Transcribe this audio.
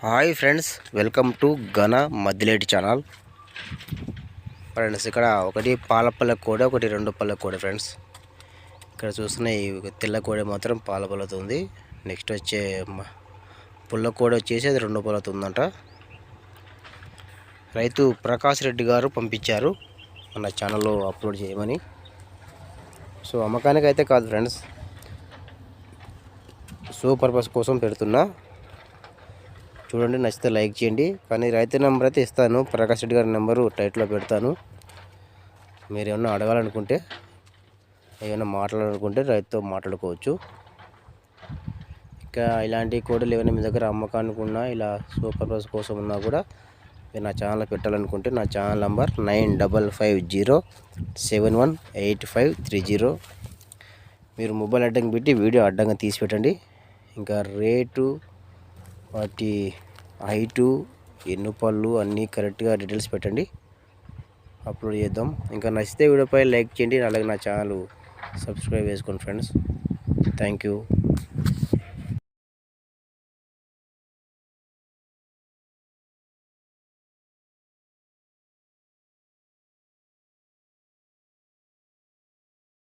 Hi friends, welcome to ఘన Maddileti channel. Friends, ఇక్కడ ఒకటి పాలపల్ల కోడి, ఒకటి రెండు పళ్ళ కోడి. ఫ్రెండ్స్, ఇక్కడ చూస్తున్న ఈ తెల్ల కోడి మాత్రం పాల పళ్ళతో ఉంది. నెక్స్ట్ వచ్చే పుల్ల కోడి వచ్చేసి అది రెండు పళ్ళతో ఉందంట. రైతు ప్రకాష్ రెడ్డి గారు పంపించారు మన ఛానల్లో అప్లోడ్ చేయమని. సో అమ్మకానికి అయితే కాదు ఫ్రెండ్స్, షో పర్పస్ కోసం పెడుతున్నా. చూడండి, నచ్చితే లైక్ చేయండి. కానీ రైతు నెంబర్ అయితే ఇస్తాను, ప్రకాష్ రెడ్డి గారి నెంబరు టైట్లో పెడతాను. మీరు ఏమన్నా అడగాలనుకుంటే, ఏమైనా మాట్లాడాలనుకుంటే రైతుతో మాట్లాడుకోవచ్చు. ఇంకా ఇలాంటి కోడలు ఏమైనా మీ దగ్గర అమ్మకానికి ఉన్నా, ఇలా షో పర్పస్ కోసం ఉన్నా కూడా మీరు నా ఛానల్లో పెట్టాలనుకుంటే నా ఛానల్ నంబర్ 9550718530. మీరు మొబైల్ అడ్డంగా పెట్టి వీడియో అడ్డంగా తీసి పెట్టండి. ఇంకా రేటు, వాటి హైటు, ఎన్ని పళ్ళు అన్నీ కరెక్ట్గా డీటెయిల్స్ పెట్టండి, అప్లోడ్ చేద్దాం. ఇంకా నచ్చితే వీడియోపై లైక్ చేయండి, అలాగే నా ఛానల్ సబ్స్క్రైబ్ చేసుకోండి ఫ్రెండ్స్. Thank you.